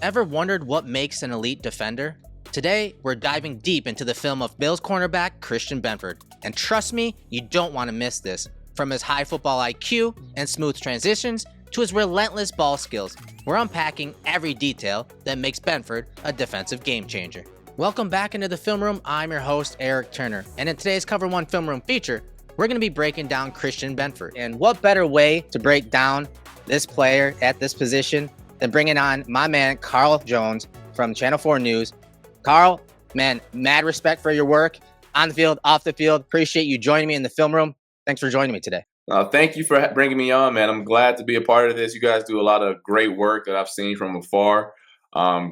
Ever wondered what makes an elite defender? Today, we're diving deep into the film of Bills cornerback Christian Benford. And trust me, you don't want to miss this. From his high football IQ and smooth transitions to his relentless ball skills, we're unpacking every detail that makes Benford a defensive game changer. Welcome back into the film room. I'm your host, Eric Turner. And in today's Cover One Film Room feature, we're going to be breaking down Christian Benford. And what better way to break down this player at this position than bringing on my man, Carl Jones from Channel 4 News. Carl, man, mad respect for your work on the field, off the field. Appreciate you joining me in the film room. Thanks for joining me today. Thank you for bringing me on, man. I'm glad to be a part of this. You guys do a lot of great work that I've seen from afar.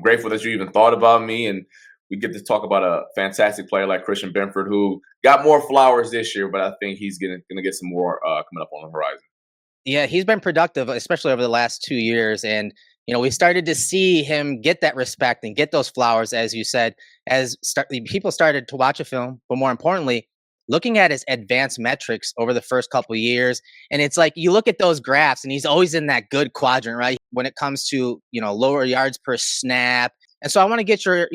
Grateful that you even thought about me, and we get to talk about a fantastic player like Christian Benford, who got more flowers this year, but I think he's going to get some more coming up on the horizon. Yeah, he's been productive, especially over the last 2 years. And, you know, we started to see him get that respect and get those flowers, as you said, people started to watch a film, but more importantly, looking at his advanced metrics over the first couple of years. And it's like, you look at those graphs and he's always in that good quadrant, right? When it comes to, lower yards per snap. And so I want to get your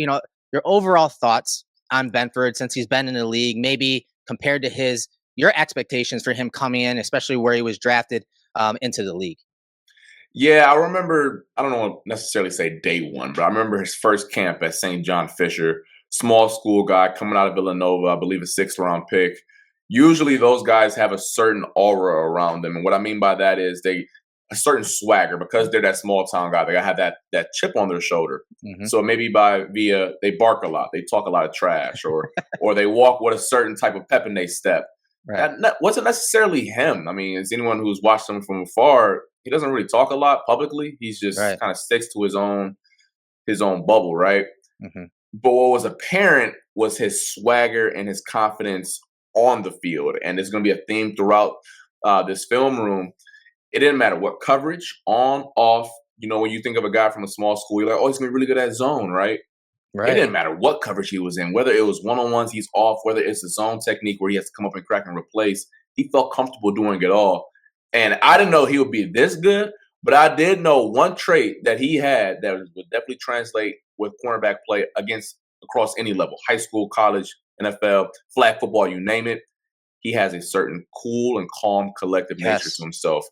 overall thoughts on Benford since he's been in the league, maybe compared to your expectations for him coming in, especially where he was drafted into the league. Yeah, I remember, I don't know necessarily say day one, but I remember his first camp at St. John Fisher, small school guy coming out of Villanova, I believe a 6th-round pick. Usually those guys have a certain aura around them. And what I mean by that is a certain swagger because they're that small town guy. They have that chip on their shoulder. Mm-hmm. So maybe they bark a lot, they talk a lot of trash, or they walk with a certain type of pep in their step. Right. That wasn't necessarily him. I mean, as anyone who's watched him from afar, he doesn't really talk a lot publicly. He's just kind of sticks to his own bubble, right? Mm-hmm. But what was apparent was his swagger and his confidence on the field. And there's going to be a theme throughout this film room. It didn't matter what coverage, on, off. When you think of a guy from a small school, you're like, oh, he's going to be really good at zone, right? Right. It didn't matter what coverage he was in, whether it was one-on-ones, he's off, whether it's a zone technique where he has to come up and crack and replace. He felt comfortable doing it all. And I didn't know he would be this good, but I did know one trait that he had that would definitely translate with cornerback play across any level, high school, college, NFL, flag football, you name it. He has a certain cool and calm, collective nature to himself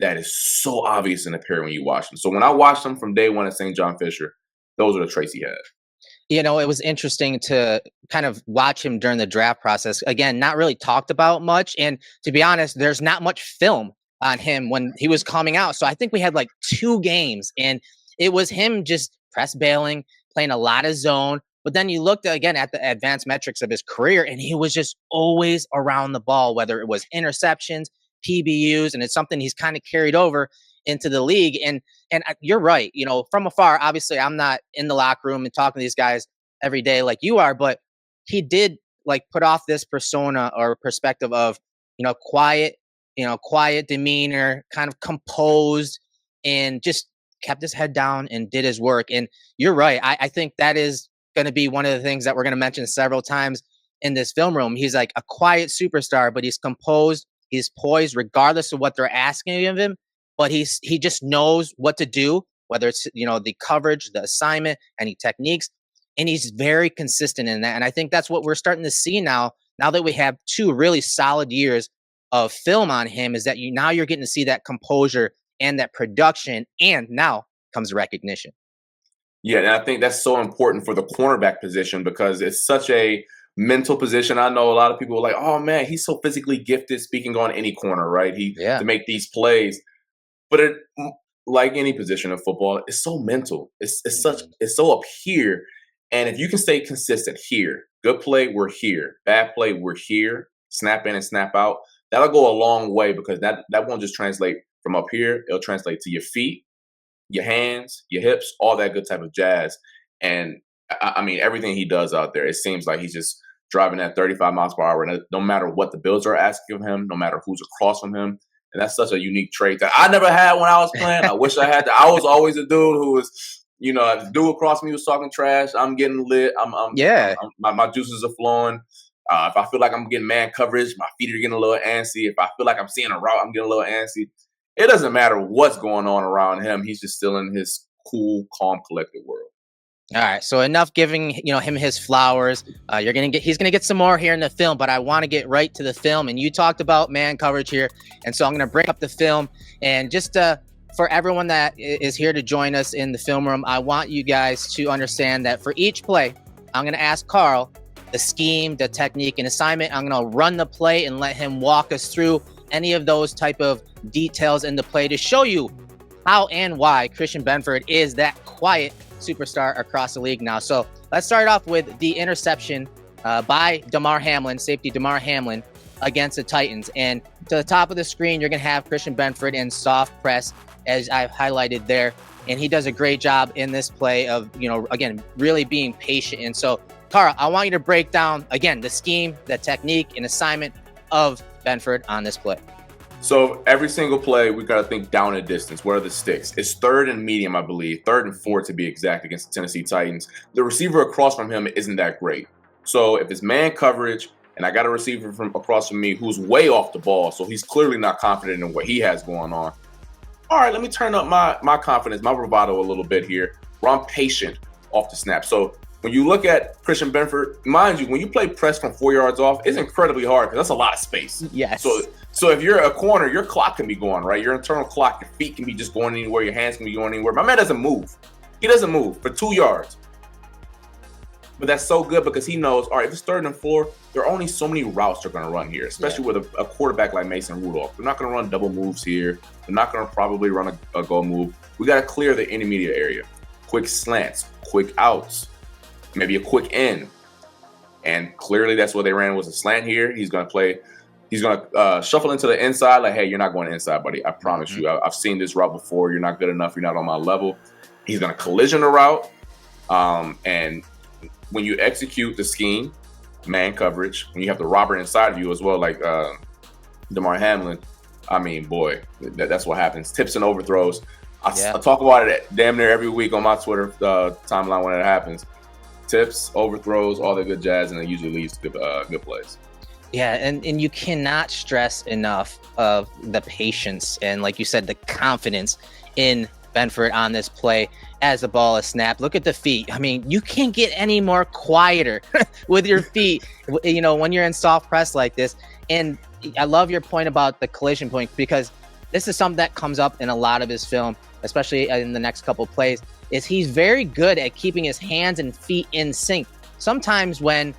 that is so obvious and apparent when you watch him. So when I watched him from day one at St. John Fisher, those are the traits he had. It was interesting to kind of watch him during the draft process. Again, not really talked about much. And to be honest, there's not much film on him when he was coming out. So I think we had like 2 games and it was him just press bailing, playing a lot of zone. But then you looked again at the advanced metrics of his career and he was just always around the ball, whether it was interceptions, PBUs, and it's something he's kind of carried over into the league. And you're right, from afar, obviously I'm not in the locker room and talking to these guys every day like you are, but he did like put off this persona or perspective of, quiet demeanor, kind of composed, and just kept his head down and did his work. And you're right. I think that is going to be one of the things that we're going to mention several times in this film room. He's like a quiet superstar, but he's composed, he's poised regardless of what they're asking of him. But he just knows what to do, whether it's, the coverage, the assignment, any techniques. And he's very consistent in that. And I think that's what we're starting to see now that we have 2 really solid years of film on him, is that you're getting to see that composure and that production. And now comes recognition. Yeah, and I think that's so important for the cornerback position because it's such a mental position. I know a lot of people are like, oh, man, he's so physically gifted speaking on any corner, right? To make these plays. But like any position of football, it's so mental. It's so up here. And if you can stay consistent here, good play, we're here. Bad play, we're here. Snap in and snap out. That'll go a long way because that won't just translate from up here. It'll translate to your feet, your hands, your hips, all that good type of jazz. And I mean, everything he does out there, it seems like he's just driving at 35 miles per hour. No matter what the Bills are asking of him, no matter who's across from him. And that's such a unique trait that I never had when I was playing. I wish I had that. I was always a dude who was, if the dude across me was talking trash, I'm getting lit. My juices are flowing. If I feel like I'm getting man coverage, my feet are getting a little antsy. If I feel like I'm seeing a route, I'm getting a little antsy. It doesn't matter what's going on around him. He's just still in his cool, calm, collected world. All right, so enough giving him his flowers. He's gonna get some more here in the film, but I want to get right to the film. And you talked about man coverage here, and so I'm gonna break up the film. And just for everyone that is here to join us in the film room, I want you guys to understand that for each play, I'm gonna ask Carl the scheme, the technique, and assignment. I'm gonna run the play and let him walk us through any of those type of details in the play to show you how and why Christian Benford is that quiet superstar across the league now. So let's start off with the interception by Damar Hamlin, safety Damar Hamlin, against the Titans. And to the top of the screen, you're going to have Christian Benford in soft press, as I've highlighted there. And he does a great job in this play of, again, really being patient. And so, Carl, I want you to break down, again, the scheme, the technique, and assignment of Benford on this play. So every single play, we got to think down and distance. What are the sticks? It's third and medium, I believe. Third and 4 to be exact against the Tennessee Titans. The receiver across from him isn't that great. So if it's man coverage and I got a receiver from across from me who's way off the ball, so he's clearly not confident in what he has going on. All right, let me turn up my confidence, my bravado a little bit here, where I'm patient off the snap. So when you look at Christian Benford, mind you, when you play press from 4 yards off, it's incredibly hard because that's a lot of space. Yes. So if you're a corner, your clock can be going, right? Your internal clock, your feet can be just going anywhere, your hands can be going anywhere. My man doesn't move. He doesn't move for 2 yards. But that's so good because he knows, all right, if it's third and 4, there are only so many routes they're going to run here, especially with a quarterback like Mason Rudolph. They're not going to run double moves here. They're not going to probably run a go move. We got to clear the intermediate area. Quick slants, quick outs, maybe a quick in. And clearly that's what they ran was a slant here. He's going to shuffle into the inside like, hey, you're not going inside, buddy. I promise you. I've seen this route before. You're not good enough. You're not on my level. He's going to collision the route. And when you execute the scheme, man coverage, when you have the robber inside of you as well, like Damar Hamlin, I mean, boy, that's what happens. Tips and overthrows. I talk about it damn near every week on my Twitter timeline when it happens. Tips, overthrows, all the good jazz, and it usually leads to good plays. Yeah, and you cannot stress enough of the patience and, like you said, the confidence in Benford on this play as the ball is snapped. Look at the feet. I mean, you can't get any more quieter with your feet, when you're in soft press like this. And I love your point about the collision point because this is something that comes up in a lot of his film, especially in the next couple plays, is he's very good at keeping his hands and feet in sync. Sometimes when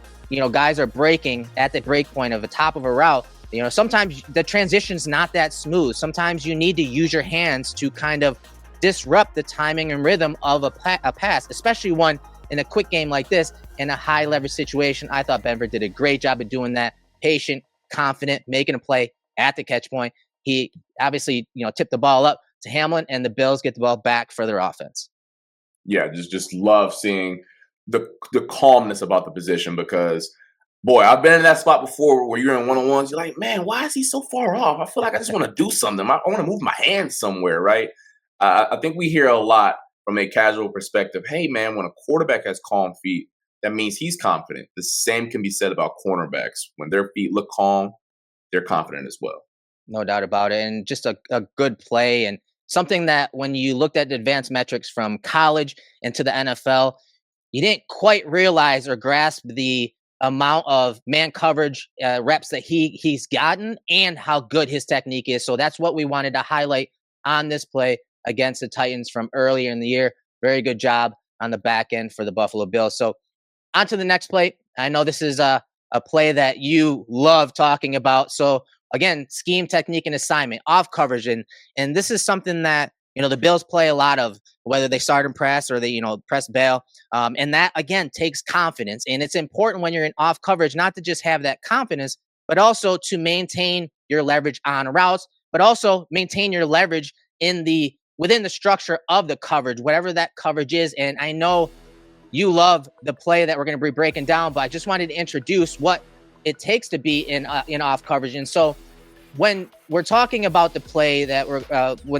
guys are breaking at the break point of the top of a route, sometimes the transition's not that smooth. Sometimes you need to use your hands to kind of disrupt the timing and rhythm of a pass, especially one in a quick game like this in a high leverage situation. I thought Benford did a great job of doing that. Patient, confident, making a play at the catch point. He obviously, tipped the ball up to Hamlin, and the Bills get the ball back for their offense. Yeah, just love seeing the calmness about the position because, boy, I've been in that spot before where you're in one-on-ones. You're like, man, why is he so far off? I feel like I just want to do something. I want to move my hands somewhere, right? I think we hear a lot from a casual perspective. Hey, man, when a quarterback has calm feet, that means he's confident. The same can be said about cornerbacks. When their feet look calm, they're confident as well. No doubt about it. And just a good play and something that when you looked at the advanced metrics from college into the NFL, you didn't quite realize or grasp the amount of man coverage reps that he's gotten and how good his technique is. So that's what we wanted to highlight on this play against the Titans from earlier in the year. Very good job on the back end for the Buffalo Bills. So on to the next play. I know this is a play that you love talking about. So again, scheme, technique, and assignment, off coverage. And this is something that, the Bills play a lot of, whether they start and press or they, press bail. And that, again, takes confidence. And it's important when you're in off coverage, not to just have that confidence, but also to maintain your leverage on routes, but also maintain your leverage within the structure of the coverage, whatever that coverage is. And I know you love the play that we're going to be breaking down, but I just wanted to introduce what it takes to be in off coverage. And so when we're talking about the play that we're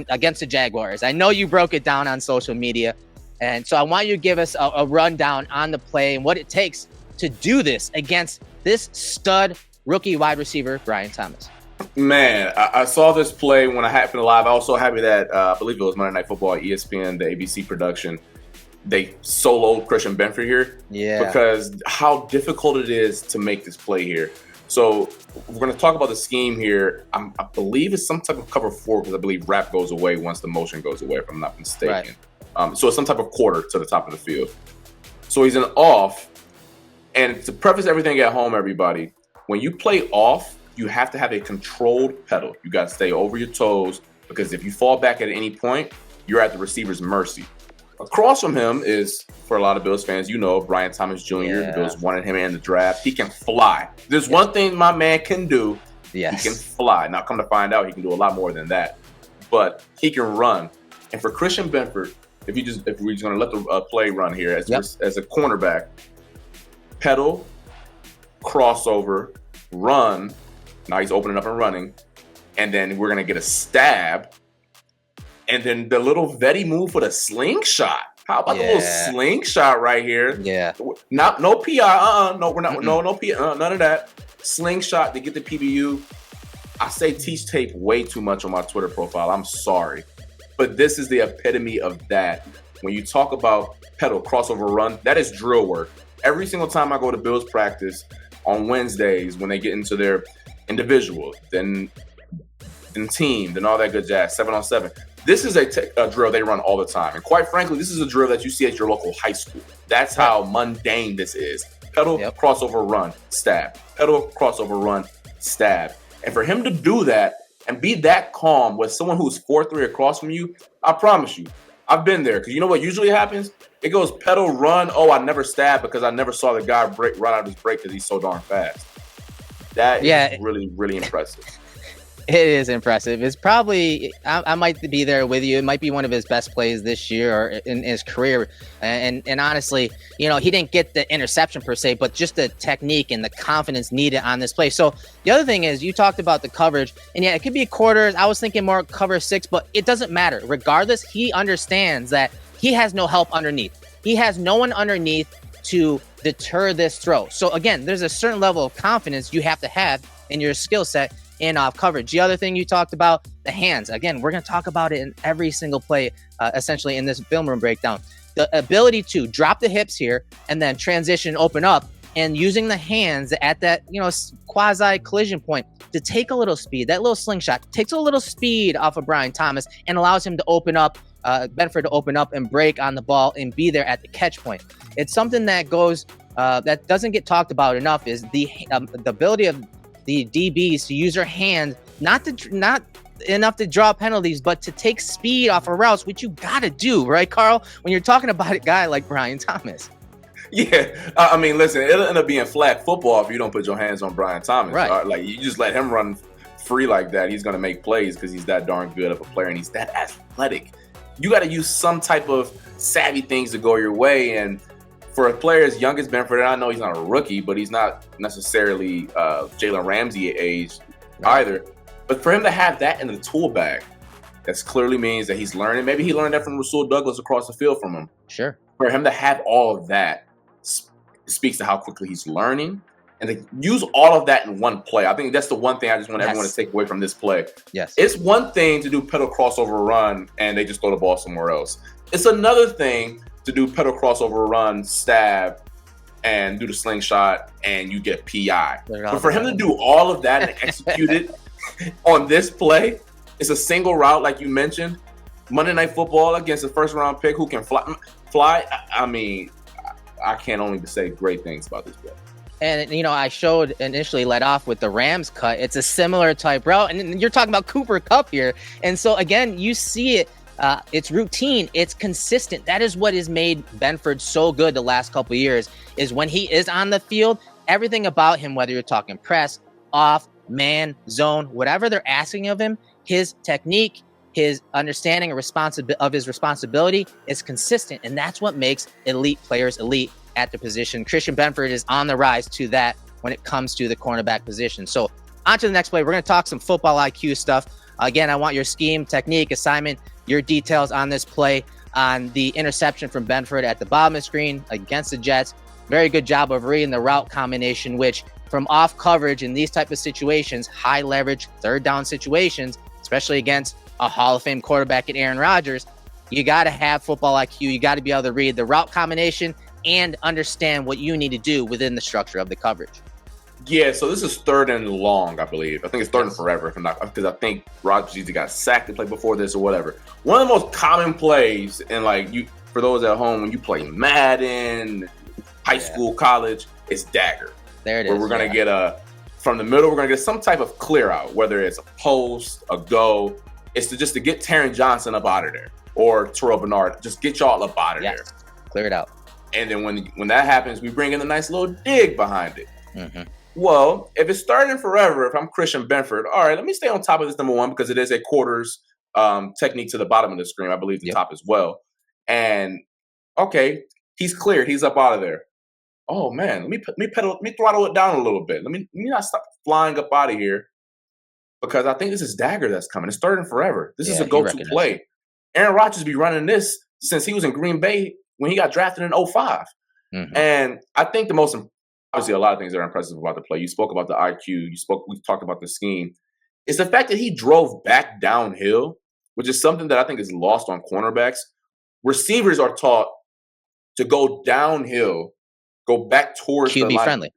against the Jaguars, I know you broke it down on social media. And so I want you to give us a rundown on the play and what it takes to do this against this stud rookie wide receiver, Brian Thomas. Man, I saw this play when I happened live. I was so happy that I believe it was Monday Night Football, ESPN, the ABC production. They soloed Christian Benford here because how difficult it is to make this play here. So we're going to talk about the scheme here. I believe it's some type of cover 4 because I believe wrap goes away once the motion goes away, if I'm not mistaken. Right. So it's some type of quarter to the top of the field. So he's an off. And to preface everything at home, everybody, when you play off, you have to have a controlled pedal. You got to stay over your toes because if you fall back at any point, you're at the receiver's mercy. Across from him is, for a lot of Bills fans, Brian Thomas Jr. The Bills wanted him in the draft. He can fly. There's one thing my man can do. Yes. He can fly. Now, come to find out, he can do a lot more than that. But he can run. And for Christian Benford, if we're just going to let the play run here as a cornerback, pedal, crossover, run. Now he's opening up and running. And then we're going to get a stab. And then the little Vetty move for the slingshot. How about the little slingshot right here? Yeah. No PI. No, we're not. No PI. None of that. Slingshot to get the PBU. I say teach tape way too much on my Twitter profile. I'm sorry. But this is the epitome of that. When you talk about pedal, crossover, run, that is drill work. Every single time I go to Bills practice on Wednesdays when they get into their individual, then team, then all that good jazz, 7-on-7. This is a drill they run all the time. And quite frankly, this is a drill that you see at your local high school. That's how mundane this is. Pedal, crossover, run, stab. Pedal, crossover, run, stab. And for him to do that and be that calm with someone who's 4'3" across from you, I promise you, I've been there. Because you know what usually happens? It goes pedal, run. Oh, I never stab because I never saw the guy run out of his break because he's so darn fast. That is really, really impressive. It is impressive. It's probably, I might be there with you. It might be one of his best plays this year or in his career. And honestly, he didn't get the interception per se, but just the technique and the confidence needed on this play. So the other thing is you talked about the coverage, and it could be quarters. I was thinking more cover 6, but it doesn't matter. Regardless, he understands that he has no help underneath. He has no one underneath to deter this throw. So again, there's a certain level of confidence you have to have in your skill set in off coverage. The other thing you talked about, the hands. Again, we're going to talk about it in every single play, essentially in this film room breakdown. The ability to drop the hips here and then transition, open up, and using the hands at that, quasi collision point to take a little speed. That little slingshot takes a little speed off of Brian Thomas and allows him to open up, Benford to open up and break on the ball and be there at the catch point. It's something that goes, that doesn't get talked about enough, is the ability of the DBs to use their hand, not enough to draw penalties, but to take speed off of routes, which you got to do, right, Carl? When you're talking about a guy like Brian Thomas. Yeah, I mean, listen, it'll end up being flag football if you don't put your hands on Brian Thomas. Right. Like, you just let him run free like that. He's going to make plays because he's that darn good of a player and he's that athletic. You got to use some type of savvy things to go your way. And for a player as young as Benford, and I know he's not a rookie, but he's not necessarily Jalen Ramsey age either. But for him to have that in the tool bag, that clearly means that he's learning. Maybe he learned that from Rasul Douglas across the field from him. Sure. For him to have all of that speaks to how quickly he's learning. And to use all of that in one play, I think that's the one thing I just want everyone to take away from this play. Yes. It's one thing to do pedal crossover run and they just throw the ball somewhere else. It's another thing to do pedal crossover run, stab, and do the slingshot, and you get PI. But for him to do all of that and execute it on this play, it's a single route, like you mentioned. Monday Night Football against a first-round pick who can fly. I mean, I can't only say great things about this play. And, I showed initially led off with the Rams cut. It's a similar type route. And you're talking about Cooper Kupp here. And so, again, you see it. It's routine. It's consistent. That is what has made Benford so good the last couple of years, is when he is on the field, everything about him, whether you're talking press, off, man, zone, whatever they're asking of him, his technique, his understanding of his responsibility is consistent. And that's what makes elite players elite at the position. Christian Benford is on the rise to that when it comes to the cornerback position. So on to the next play. We're going to talk some football IQ stuff. Again, I want your scheme, technique, assignment, your details on this play, on the interception from Benford at the bottom of the screen against the Jets. Very good job of reading the route combination, which from off coverage in these type of situations, high leverage, third down situations, especially against a Hall of Fame quarterback in Aaron Rodgers, you got to have football IQ. You got to be able to read the route combination and understand what you need to do within the structure of the coverage. Yeah, so this is third and long, I believe. I think it's third and forever, if I'm not, because I think Rodgers either got sacked to play before this or whatever. One of the most common plays, and like you, for those at home, when you play Madden, high school, college, it's dagger. There it is. Where we're gonna get from the middle, we're gonna get some type of clear out, whether it's a post, a go. It's just to get Taron Johnson up out of there, or Terrell Bernard, just get y'all up out of there. Clear it out. And then when that happens, we bring in a nice little dig behind it. Mm-hmm. Well, if it's starting forever, if I'm Christian Benford, all right, let me stay on top of this, number one, because it is a quarters technique to the bottom of the screen. I believe the top as well. And okay, he's cleared. He's up out of there. Oh man, let me throttle it down a little bit. Let me not stop flying up out of here, because I think this is dagger that's coming. It's third and forever. This is a go-to play. Aaron Rodgers be running this since he was in Green Bay when he got drafted in 05. Mm-hmm. And I think obviously a lot of things that are impressive about the play. You spoke about the IQ. We talked about the scheme. It's the fact that he drove back downhill, which is something that I think is lost on cornerbacks. Receivers are taught to go downhill, go back towards QB the line, friendly.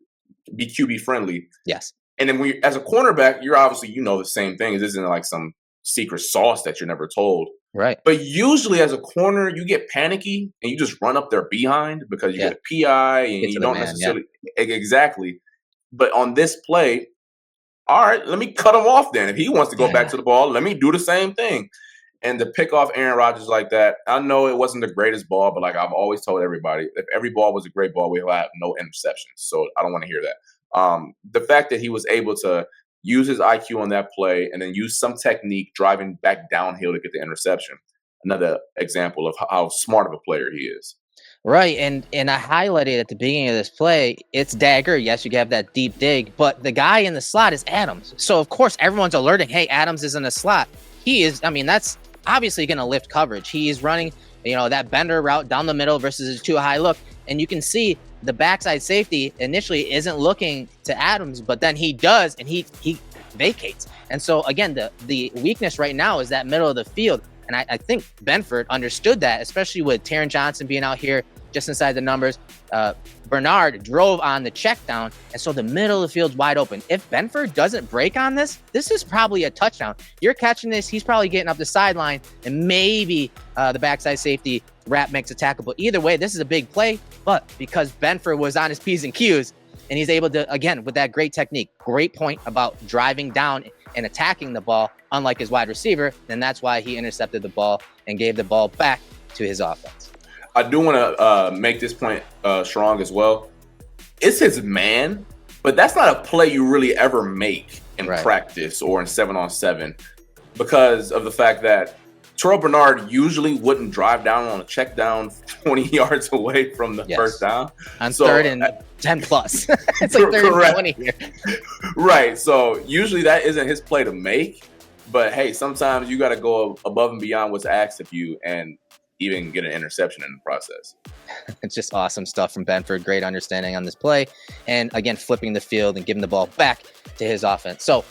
be QB friendly. Yes. And then as a cornerback, you're obviously, the same thing. This isn't like some secret sauce that you're never told. Right. But usually as a corner, you get panicky and you just run up there behind because you get a PI and you don't necessarily exactly. But on this play, all right, let me cut him off then. If he wants to go back to the ball, let me do the same thing. And to pick off Aaron Rodgers like that, I know it wasn't the greatest ball, but like I've always told everybody, if every ball was a great ball, we'll have no interceptions. So I don't want to hear that. The fact that he was able to use his IQ on that play and then use some technique driving back downhill to get the interception. Another example of how smart of a player he is. Right. And I highlighted at the beginning of this play, it's dagger. Yes, you can have that deep dig, but the guy in the slot is Adams. So of course everyone's alerting, hey, Adams is in the slot. He is, that's obviously going to lift coverage. He is running, that bender route down the middle versus a too high look. And you can see the backside safety initially isn't looking to Adams, but then he does, and he vacates. And so again, the weakness right now is that middle of the field. And I think Benford understood that, especially with Taron Johnson being out here just inside the numbers. Bernard drove on the check down, and so the middle of the field's wide open. If Benford doesn't break on this is probably a touchdown. You're catching this, he's probably getting up the sideline, and maybe the backside safety wrap makes a tackle. But either way, this is a big play. But because Benford was on his P's and Q's, and he's able to, again, with that great technique, great point about driving down and attacking the ball, unlike his wide receiver, then that's why he intercepted the ball and gave the ball back to his offense. I do want to make this point strong as well. It's his man, but that's not a play you really ever make in practice or in 7-on-7 because of the fact that Terrell Bernard usually wouldn't drive down on a check down 20 yards away from the first down. On third and 10 plus. It's like third and 20 here. Right. So usually that isn't his play to make. But hey, sometimes you got to go above and beyond what's asked of you and even get an interception in the process. It's just awesome stuff from Benford. Great understanding on this play. And again, flipping the field and giving the ball back to his offense. So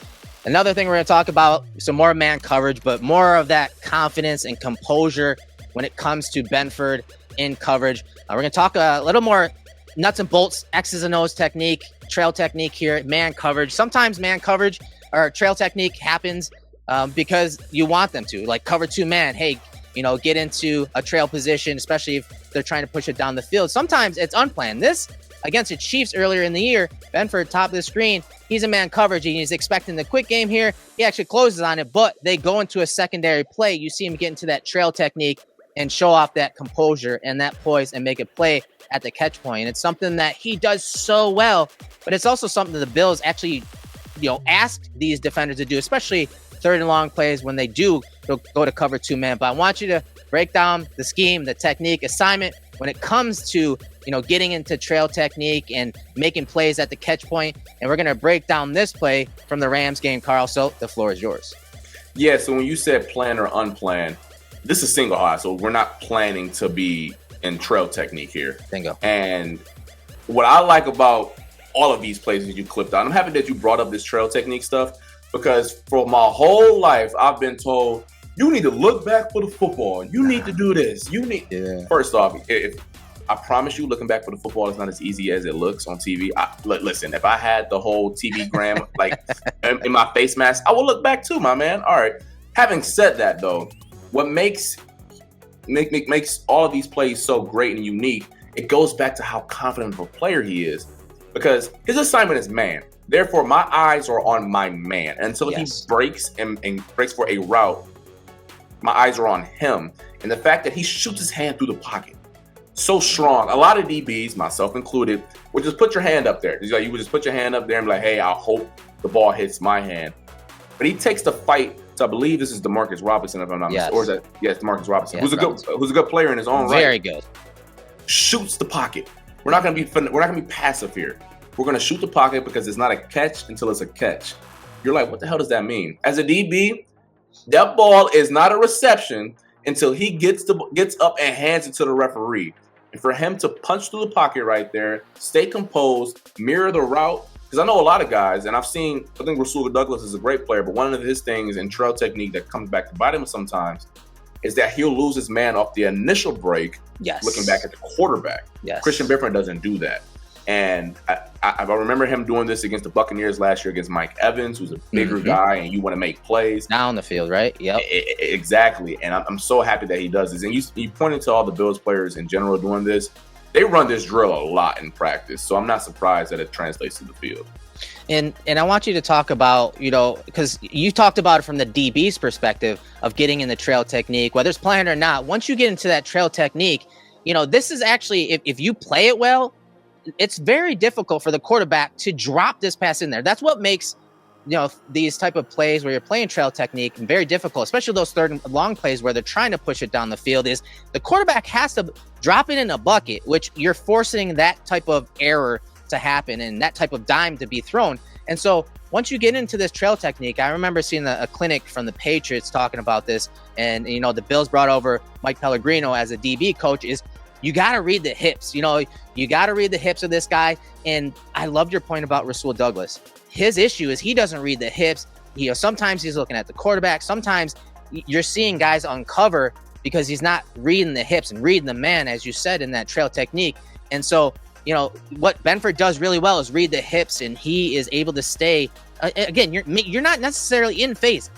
another thing we're going to talk about, some more man coverage, but more of that confidence and composure when it comes to Benford in coverage. We're going to talk a little more nuts and bolts, X's and O's technique, trail technique here, man coverage. Sometimes man coverage or trail technique happens because you want them to, like cover two man. Hey, get into a trail position, especially if they're trying to push it down the field. Sometimes it's unplanned. This against the Chiefs earlier in the year, Benford, top of the screen, he's a man coverage. He's expecting the quick game here. He actually closes on it, but they go into a secondary play. You see him get into that trail technique and show off that composure and that poise and make a play at the catch point. And it's something that he does so well, but it's also something that the Bills actually, ask these defenders to do, especially third and long plays when they do go to cover two man. But I want you to break down the scheme, the technique, assignment when it comes to, getting into trail technique and making plays at the catch point. And we're going to break down this play from the Rams game, Carl. So the floor is yours. Yeah, so when you said plan or unplanned, this is single high. So we're not planning to be in trail technique here. Bingo. And what I like about all of these plays that you clipped out. I'm happy that you brought up this trail technique stuff, because for my whole life, I've been told, you need to look back for the football. You need to do this. First off, if I promise you, looking back for the football is not as easy as it looks on TV. Listen, if I had the whole TV gram like in my face mask, I will look back too, my man. All right. Having said that, though, what makes all of these plays so great and unique, it goes back to how confident of a player he is, because his assignment is man. Therefore, my eyes are on my man until he breaks and breaks for a route. My eyes are on him, and the fact that he shoots his hand through the pocket so strong. A lot of DBs, myself included, would just put your hand up there. You would just put your hand up there and be like, hey, I hope the ball hits my hand. But he takes the fight. So I believe this is DeMarcus Robinson, if I'm not mistaken. Or is that, yes, DeMarcus Robinson, who's a good player in his own right. Very good. Shoots the pocket. We're not gonna be passive here. We're gonna shoot the pocket because it's not a catch until it's a catch. You're like, what the hell does that mean? As a DB, that ball is not a reception until he gets up and hands it to the referee. And for him to punch through the pocket right there, stay composed, mirror the route. Because I know a lot of guys, and I think Rasul Douglas is a great player, but one of his things in trail technique that comes back to bite him sometimes is that he'll lose his man off the initial break, looking back at the quarterback. Yes. Christian Benford doesn't do that. And I remember him doing this against the Buccaneers last year against Mike Evans, who's a bigger guy, and you want to make plays. Down the field, right? Yep. Exactly. And I'm so happy that he does this. And you pointed to all the Bills players in general doing this. They run this drill a lot in practice, so I'm not surprised that it translates to the field. And I want you to talk about, because you talked about it from the DB's perspective of getting in the trail technique, whether it's planned or not. Once you get into that trail technique, this is actually, if you play it well, it's very difficult for the quarterback to drop this pass in there. That's what makes, these type of plays where you're playing trail technique very difficult, especially those third and long plays where they're trying to push it down the field, is the quarterback has to drop it in a bucket, which you're forcing that type of error to happen and that type of dime to be thrown. And so once you get into this trail technique, I remember seeing a clinic from the Patriots talking about this, and the Bills brought over Mike Pellegrino as a DB coach, is you got to read the hips. You got to read the hips of this guy. And I loved your point about Rasul Douglas. His issue is he doesn't read the hips. Sometimes he's looking at the quarterback. Sometimes you're seeing guys uncover because he's not reading the hips and reading the man, as you said, in that trail technique. And so, what Benford does really well is read the hips, and he is able to stay. Again, you're not necessarily in phase.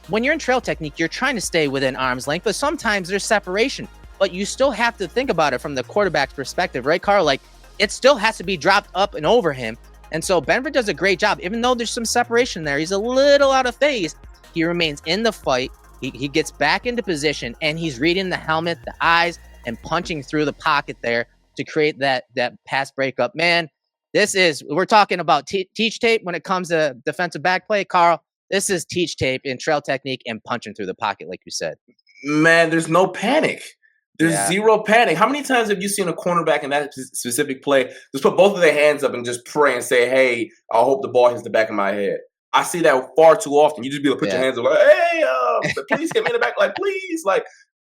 When you're in trail technique, you're trying to stay within arm's length, but sometimes there's separation. But you still have to think about it from the quarterback's perspective, right, Carl? Like, it still has to be dropped up and over him. And so Benford does a great job. Even though there's some separation there, he's a little out of phase. He remains in the fight. He gets back into position, and he's reading the helmet, the eyes, and punching through the pocket there to create that pass breakup. Man, we're talking about teach tape when it comes to defensive back play, Carl. This is teach tape in trail technique and punching through the pocket, like you said. Man, there's no panic. There's zero panic. How many times have you seen a cornerback in that specific play just put both of their hands up and just pray and say, hey, I hope the ball hits the back of my head? I see that far too often. You just be able to put your hands up like, hey, please hit me in the back, like, please.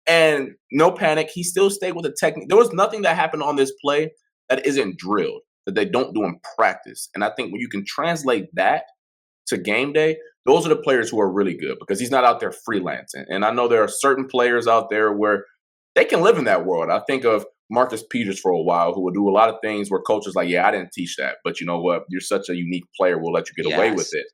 And no panic. He still stayed with the technique. There was nothing that happened on this play that isn't drilled, that they don't do in practice. And I think when you can translate that to game day, those are the players who are really good, because he's not out there freelancing. And I know there are certain players out there where they can live in that world. I think of Marcus Peters for a while, who would do a lot of things where coaches like, yeah, I didn't teach that, but you know what? You're such a unique player. We'll let you get away with it.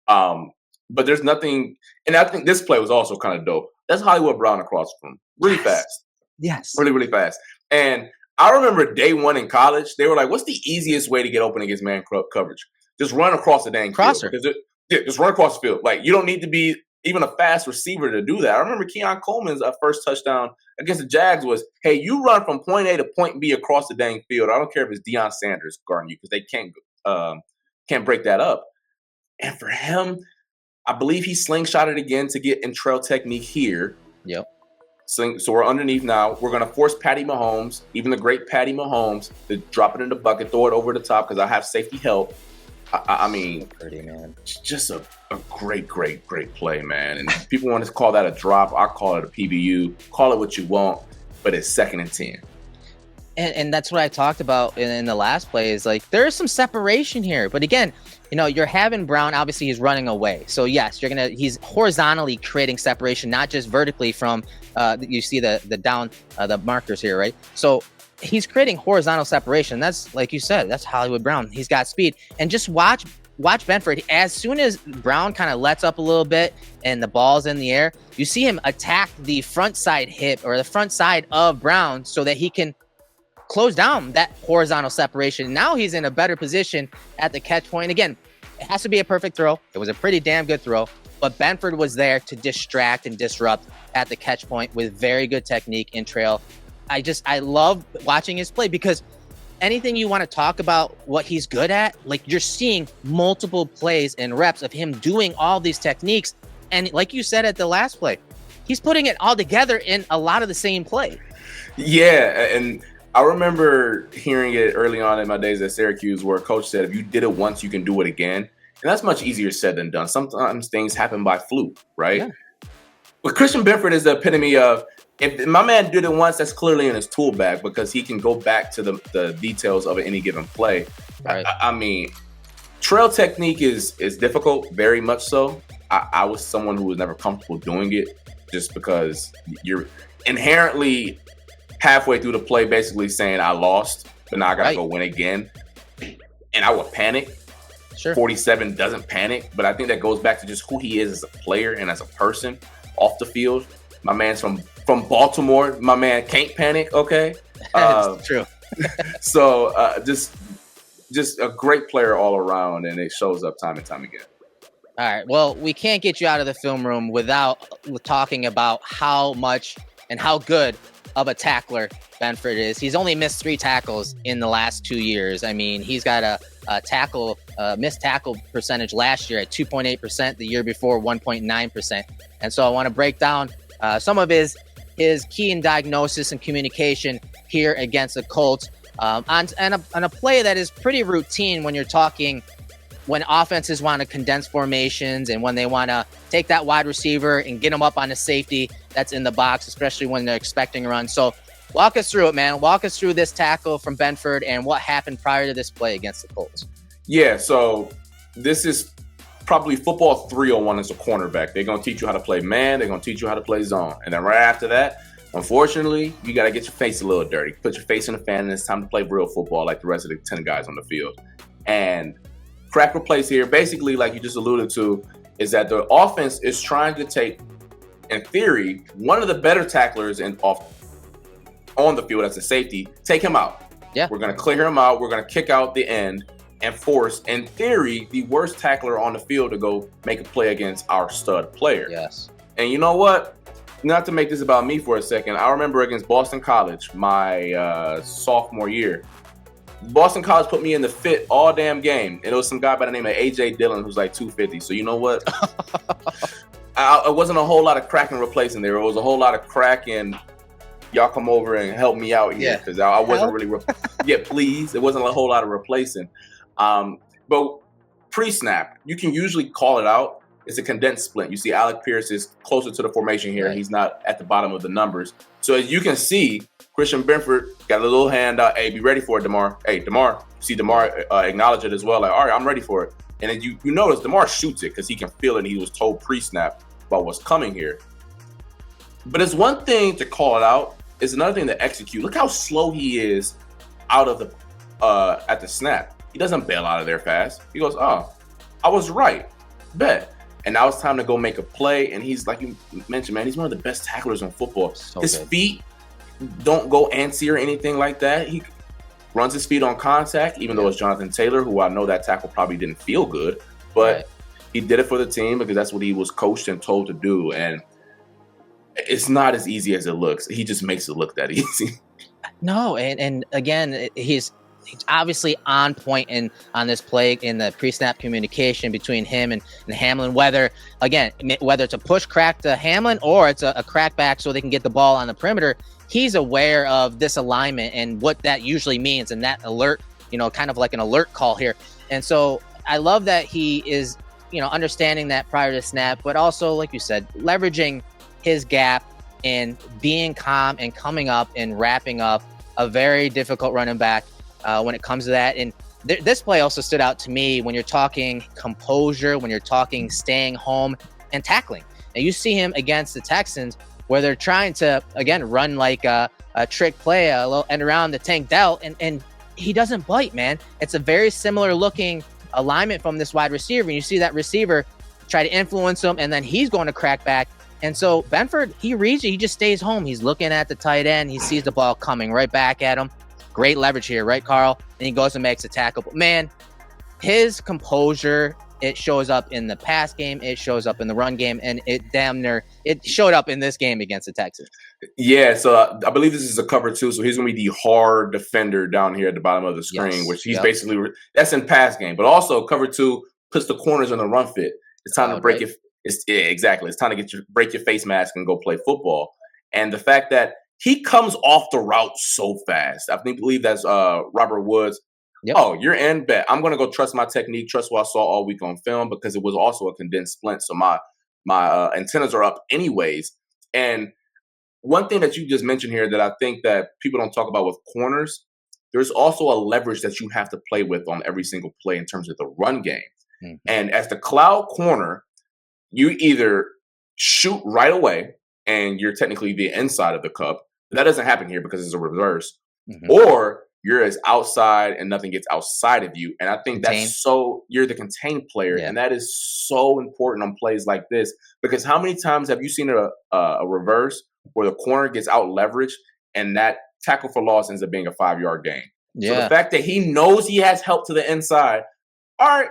But there's nothing, and I think this play was also kind of dope. That's Hollywood Brown across from him. Really fast. Yes. Really, really fast. And I remember day one in college, they were like, what's the easiest way to get open against man coverage? Just run across the dang crosser. Field. Just run across the field. Like, you don't need to be even a fast receiver to do that. I remember Keon Coleman's first touchdown against the Jags was, hey, you run from point A to point B across the dang field. I don't care if it's Deion Sanders guarding you, because they can't break that up. And for him, I believe he slingshotted again to get in trail technique here. Yep. So we're underneath now. We're going to force Patty Mahomes, even the great Patty Mahomes, to drop it in the bucket, throw it over the top, because I have safety help. I mean, pretty, man. Just a great play, man. And people want to call that a drop. I call it a PBU. Call it what you want, but it's 2nd and 10. And that's what I talked about in the last play is like, there's some separation here. But again, you're having Brown, obviously he's running away. So yes, he's horizontally creating separation, not just vertically from, you see the down, the markers here, right? So he's creating horizontal separation. That's, like you said, that's Hollywood Brown. He's got speed. And just watch Benford. As soon as Brown kind of lets up a little bit and the ball's in the air, you see him attack the front side hip or the front side of Brown so that he can close down that horizontal separation. Now he's in a better position at the catch point. Again, it has to be a perfect throw. It was a pretty damn good throw, but Benford was there to distract and disrupt at the catch point with very good technique in trail. I love watching his play because anything you want to talk about what he's good at, like you're seeing multiple plays and reps of him doing all these techniques. And like you said at the last play, he's putting it all together in a lot of the same play. Yeah, and I remember hearing it early on in my days at Syracuse where a coach said, if you did it once, you can do it again. And that's much easier said than done. Sometimes things happen by fluke, right? Yeah. But Christian Benford is the epitome of, if my man did it once, that's clearly in his tool bag because he can go back to the details of any given play. Right. I mean, trail technique is difficult, very much so. I was someone who was never comfortable doing it just because you're inherently halfway through the play basically saying I lost, but now I gotta go win again. And I would panic. Sure. 47 doesn't panic, but I think that goes back to just who he is as a player and as a person off the field. My man's from Baltimore. My man can't panic, okay? That's true. So just a great player all around, and it shows up time and time again. All right. Well, we can't get you out of the film room without talking about how much and how good of a tackler Benford is. He's only missed 3 tackles in the last 2 years. I mean, he's got a missed tackle percentage last year at 2.8%, the year before 1.9%. And so I want to break down some of his key in diagnosis and communication here against the Colts on a play that is pretty routine when you're talking when offenses want to condense formations and when they want to take that wide receiver and get them up on the safety that's in the box, especially when they're expecting a run. So walk us through it, man. Walk us through this tackle from Benford and what happened prior to this play against the Colts. Yeah, so this is probably football 301 as a cornerback. They're going to teach you how to play man. They're going to teach you how to play zone. And then right after that, unfortunately, you got to get your face a little dirty. Put your face in the fan, and it's time to play real football like the rest of the 10 guys on the field. And crack replace here, basically, like you just alluded to, is that the offense is trying to take, in theory, one of the better tacklers on the field as a safety, take him out. Yeah. We're going to clear him out. We're going to kick out the end and force, in theory, the worst tackler on the field to go make a play against our stud player. Yes. And you know what? Not to make this about me for a second, I remember against Boston College, my sophomore year, Boston College put me in the fit all damn game. And it was some guy by the name of A.J. Dillon who's like 250. So you know what? It wasn't a whole lot of cracking replacing there. It was a whole lot of cracking. Y'all come over and help me out here because I wasn't really. Please. It wasn't a whole lot of replacing. But pre-snap, you can usually call it out. It's a condensed splint. You see Alec Pierce is closer to the formation here. Right. He's not at the bottom of the numbers. So as you can see, Christian Benford got a little hand out. Hey, be ready for it, DeMar. Hey, DeMar. See DeMar acknowledge it as well. Like, all right, I'm ready for it. And then you notice DeMar shoots it because he can feel it. And he was told pre-snap about what's coming here. But it's one thing to call it out. It's another thing to execute. Look how slow he is out of the at the snap. He doesn't bail out of there fast. He goes, oh, I was right. Bet. And now it's time to go make a play. And he's, like you mentioned, man, he's one of the best tacklers in football. His feet don't go antsy or anything like that. He runs his feet on contact, even though it's Jonathan Taylor, who I know that tackle probably didn't feel good. But he did it for the team because that's what he was coached and told to do. And it's not as easy as it looks. He just makes it look that easy. No, and again, he's obviously on point on this play in the pre-snap communication between him and Hamlin, whether it's a push crack to Hamlin or it's a crack back so they can get the ball on the perimeter. He's aware of this alignment and what that usually means and that alert, kind of like an alert call here. And so I love that he is, understanding that prior to snap, but also, like you said, leveraging his gap and being calm and coming up and wrapping up a very difficult running back when it comes to that. And this play also stood out to me when you're talking composure, when you're talking staying home and tackling. And you see him against the Texans where they're trying to, again, run like a trick play, a little end around the Tank Dell, and he doesn't bite, man. It's a very similar looking alignment from this wide receiver. And you see that receiver try to influence him, and then he's going to crack back. And so Benford, he reads it. He just stays home. He's looking at the tight end. He sees the ball coming right back at him. Great leverage here, right, Carl? And he goes and makes a tackle. But, man, his composure, it shows up in the pass game. It shows up in the run game. And it showed up in this game against the Texans. Yeah, so I believe this is a cover 2. So he's going to be the hard defender down here at the bottom of the screen, which he's basically – that's in pass game. But also cover 2 puts the corners in the run fit. It's time to break exactly. It's time to break your face mask and go play football. And the fact that he comes off the route so fast. I believe that's Robert Woods. Yep. Oh, you're in bet. I'm going to go trust my technique, trust what I saw all week on film, because it was also a condensed splint. So my antennas are up anyways. And one thing that you just mentioned here that I think that people don't talk about with corners, there's also a leverage that you have to play with on every single play in terms of the run game. Mm-hmm. And as the cloud corner, you either shoot right away and you're technically the inside of the cup. That doesn't happen here because it's a reverse. Mm-hmm. Or you're as outside and nothing gets outside of you. And I think you're the contained player. Yeah. And that is so important on plays like this, because how many times have you seen a reverse where the corner gets out leveraged and that tackle for loss ends up being a 5-yard gain? Yeah. So the fact that he knows he has help to the inside, all right,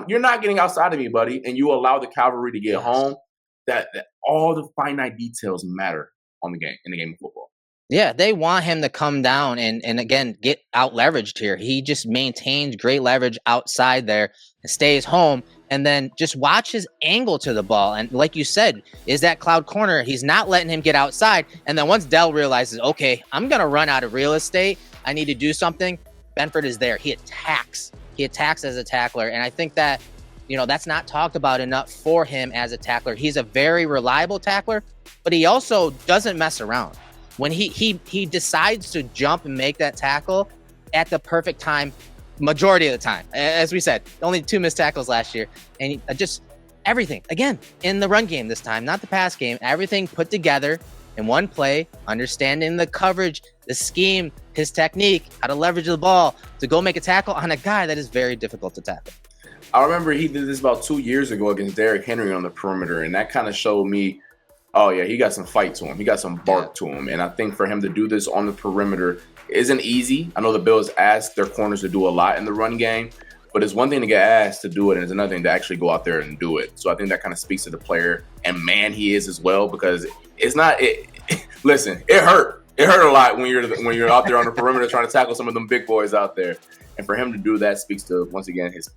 you're not getting outside of me, buddy, and you allow the cavalry to get home, that all the finite details matter in the game of football. Yeah, they want him to come down and again, get out leveraged here. He just maintains great leverage outside there and stays home, and then just watch his angle to the ball. And like you said, is that cloud corner, he's not letting him get outside. And then once Dell realizes, okay, I'm going to run out of real estate, I need to do something, Benford is there. He attacks. He attacks as a tackler. And I think that, that's not talked about enough for him as a tackler. He's a very reliable tackler, but he also doesn't mess around. When he decides to jump and make that tackle at the perfect time, majority of the time, as we said, only 2 missed tackles last year. And just everything, again, in the run game this time, not the pass game, everything put together in one play, understanding the coverage, the scheme, his technique, how to leverage the ball to go make a tackle on a guy that is very difficult to tackle. I remember he did this about 2 years ago against Derrick Henry on the perimeter, and that kind of showed me, oh yeah, he got some fight to him. He got some bark to him. And I think for him to do this on the perimeter isn't easy. I know the Bills ask their corners to do a lot in the run game, but it's one thing to get asked to do it, and it's another thing to actually go out there and do it. So I think that kind of speaks to the player and man he is as well, because it's not – listen, it hurt. It hurt a lot when you're out there on the perimeter trying to tackle some of them big boys out there. And for him to do that speaks to, once again, his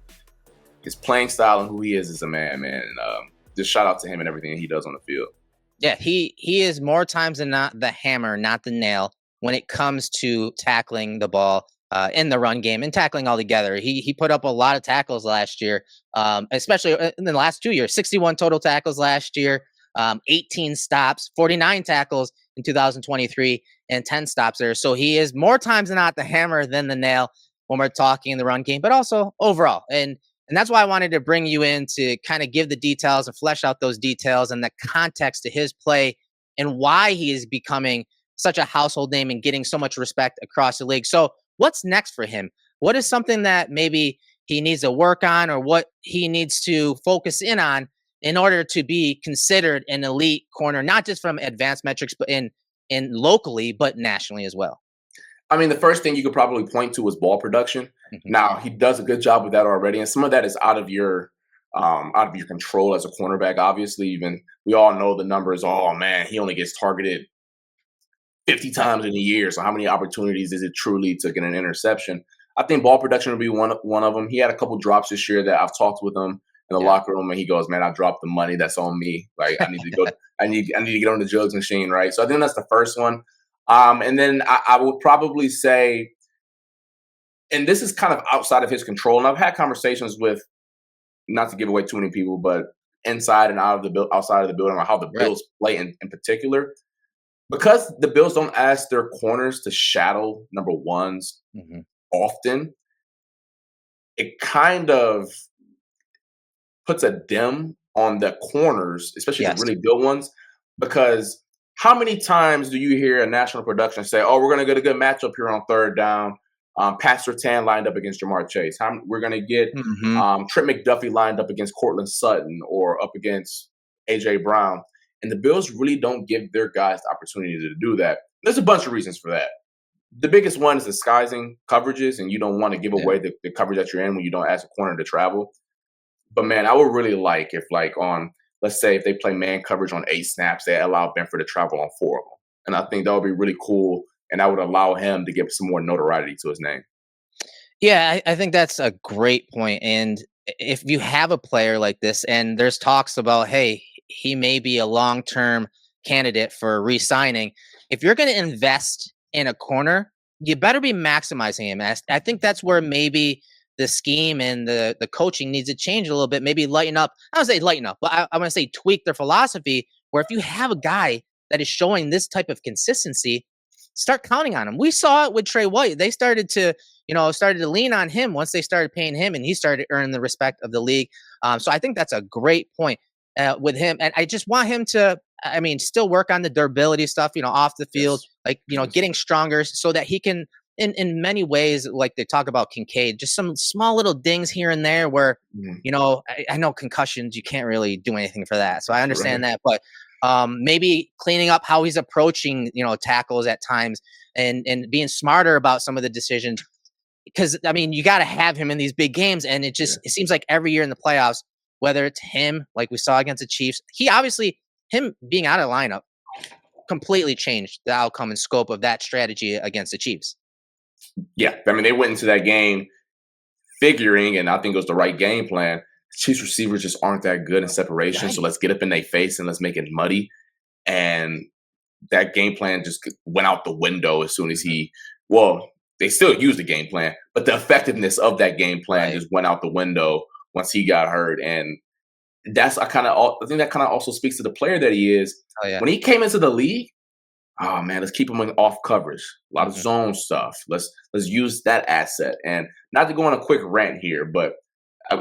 playing style and who he is as a man. And just shout out to him and everything he does on the field. Yeah, he is more times than not the hammer, not the nail, when it comes to tackling the ball in the run game and tackling all together. He put up a lot of tackles last year, especially in the last 2 years. 61 total tackles last year, 18 stops, 49 tackles in 2023, and 10 stops there. So he is more times than not the hammer than the nail when we're talking in the run game, but also overall. And that's why I wanted to bring you in to kind of give the details and flesh out those details and the context to his play and why he is becoming such a household name and getting so much respect across the league. So what's next for him? What is something that maybe he needs to work on, or what he needs to focus in on in order to be considered an elite corner, not just from advanced metrics, but in locally, but nationally as well? I mean, the first thing you could probably point to is ball production. Mm-hmm. Now, he does a good job with that already, and some of that is out of your control as a cornerback. Obviously, even we all know the numbers. Oh man, he only gets targeted 50 times in a year. So how many opportunities is it truly to get an interception? I think ball production would be one of them. He had a couple drops this year that I've talked with him in the locker room, and he goes, "Man, I dropped the money. That's on me. Like I need to go. I need to get on the jugs machine, right?" So I think that's the first one. And then I would probably say, and this is kind of outside of his control, and I've had conversations with, not to give away too many people, but inside and outside of the building, or how the Bills play in particular. because the Bills don't ask their corners to shadow number ones Hmm. often, it kind of puts a dim on the corners, especially the Yes. really good ones, because how many times do you hear a national production say, "Oh, we're going to get a good matchup here on third down"? Pastor Tan lined up against Jamar Chase. We're going to get Hmm. Trent McDuffie lined up against Cortland Sutton or up against AJ Brown, and the Bills really don't give their guys the opportunity to do that. There's a bunch of reasons for that. The biggest one is disguising coverages, and you don't want to give Yeah. away the coverage that you're in when you don't ask a corner to travel. But man, I would really like if, like, on, let's say if they play man coverage on 8 snaps, they allow Benford to travel on 4 of them, and I think that would be really cool, and that would allow him to give some more notoriety to his name. Yeah, I think that's a great point. And if you have a player like this, and there's talks about, hey, he may be a long term candidate for re signing, if you're going to invest in a corner, you better be maximizing him. I think that's where maybe the scheme and the coaching needs to change a little bit. Maybe lighten up. I don't say lighten up, but I want to say tweak their philosophy. Where if you have a guy that is showing this type of consistency, start counting on him. We saw it with Trey White. They started to lean on him once they started paying him, and he started earning the respect of the league. So I think that's a great point with him, and I just want him to, I mean, still work on the durability stuff, off the field, Yes. like Yes. getting stronger, so that he can, in many ways, like they talk about Kincaid, just some small little dings here and there where. Mhm. I know concussions, you can't really do anything for that. So I Right. understand that. But maybe cleaning up how he's approaching, tackles at times, and being smarter about some of the decisions, because I mean, you got to have him in these big games, and Yeah. it seems like every year in the playoffs, whether it's him, like we saw against the Chiefs, he obviously, him being out of lineup completely changed the outcome and scope of that strategy against the Chiefs. Yeah. I mean, they went into that game figuring, and I think it was the right game plan. Chiefs receivers just aren't that good in separation, so Right. let's get up in their face and let's make it muddy. And that game plan just went out the window as soon as Mhm. he, well, they still used the game plan, but the effectiveness of that game plan Right. just went out the window once he got hurt. And I think that kind of also speaks to the player that he is. Oh yeah. When he came into the league, oh man, let's keep him off coverage. A lot of Hmm. zone stuff. Let's use that asset. And not to go on a quick rant here, but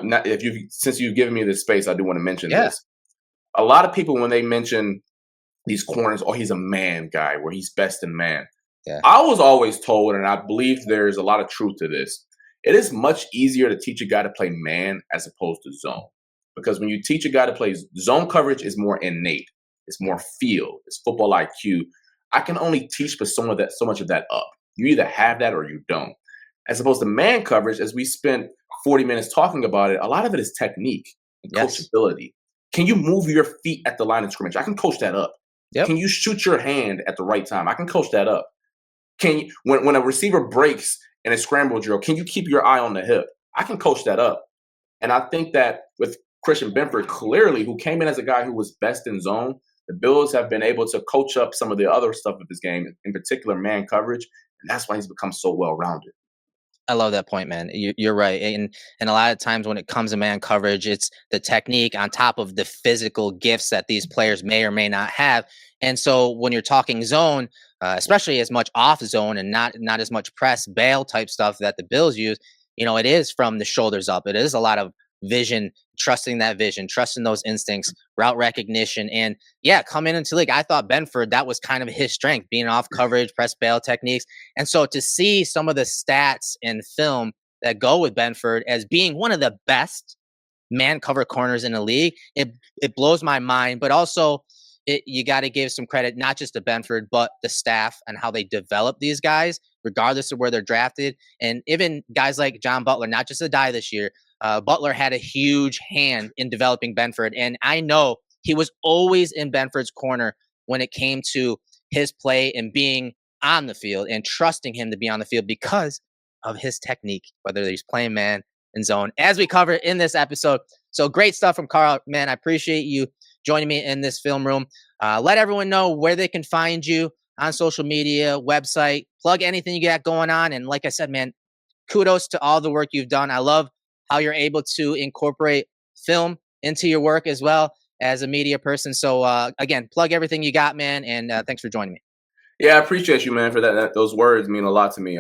not, if you since you've given me this space, I do want to mention Yeah. this. A lot of people, when they mention these corners, oh, he's a man guy, where he's best in man. Yeah. I was always told, and I believe there's a lot of truth to this. It is much easier to teach a guy to play man as opposed to zone. Because when you teach a guy to play zone, coverage is more innate. It's more feel. It's football IQ. I can only teach but so much of that up. You either have that or you don't. As opposed to man coverage, as we spent 40 minutes talking about it, a lot of it is technique and Yes. coachability. Can you move your feet at the line of scrimmage? I can coach that up. Yep. Can you shoot your hand at the right time? I can coach that up. Can you, when a receiver breaks in a scramble drill, can you keep your eye on the hip? I can coach that up. And I think that with Christian Benford, clearly, who came in as a guy who was best in zone, the Bills have been able to coach up some of the other stuff of his game, in particular man coverage, and that's why he's become so well rounded. I love that point, man. You're right, and a lot of times when it comes to man coverage, it's the technique on top of the physical gifts that these players may or may not have. And so when you're talking zone, especially as much off zone and not as much press bail type stuff that the Bills use, it is from the shoulders up. It is a lot of vision, trusting that vision, trusting those instincts, route recognition, and yeah, coming into the league, I thought Benford, that was kind of his strength, being off coverage, press bail techniques. And so to see some of the stats and film that go with Benford as being one of the best man cover corners in the league, it blows my mind. But also, you got to give some credit not just to Benford, but the staff and how they develop these guys, regardless of where they're drafted. And even guys like John Butler, not just a die this year. Butler had a huge hand in developing Benford, and I know he was always in Benford's corner when it came to his play and being on the field and trusting him to be on the field because of his technique, whether he's playing man and zone, as we covered in this episode. So great stuff from Carl, man. I appreciate you joining me in this film room. Let everyone know where they can find you on social media, website, plug anything you got going on. And like I said, man, kudos to all the work you've done. I love how you're able to incorporate film into your work as well as a media person. So again, plug everything you got, man. And thanks for joining me. Yeah, I appreciate you, man, for that. Those words mean a lot to me.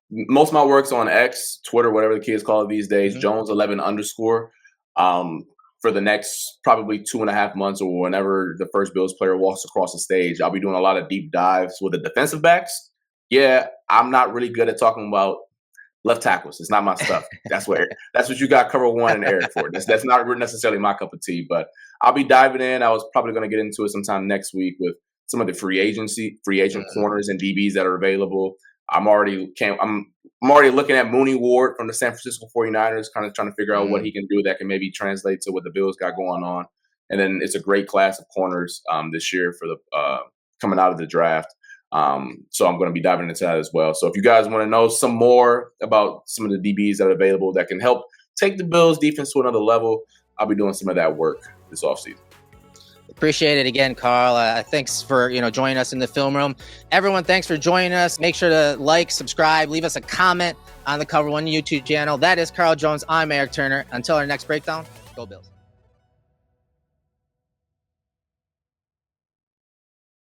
Most of my work's on X, Twitter, whatever the kids call it these days, Mhm. Jones11 underscore. For the next probably 2.5 months or whenever the first Bills player walks across the stage, I'll be doing a lot of deep dives with the defensive backs. Yeah, I'm not really good at talking about left tackles. It's not my stuff. That's what you got Cover One and Eric for. That's not necessarily my cup of tea, but I'll be diving in. I was probably going to get into it sometime next week with some of the free agent Mm. corners and DBs that are available. I'm already looking at Mooney Ward from the San Francisco 49ers, kind of trying to figure out what Mm. he can do that can maybe translate to what the Bills got going on. And then it's a great class of corners this year for the coming out of the draft. So I'm going to be diving into that as well. So if you guys want to know some more about some of the DBs that are available that can help take the Bills defense to another level, I'll be doing some of that work this offseason. Appreciate it again, Carl. Thanks for joining us in the film room. Everyone, thanks for joining us. Make sure to like, subscribe, leave us a comment on the Cover One YouTube channel. That is Carl Jones. I'm Eric Turner. Until our next breakdown, go Bills.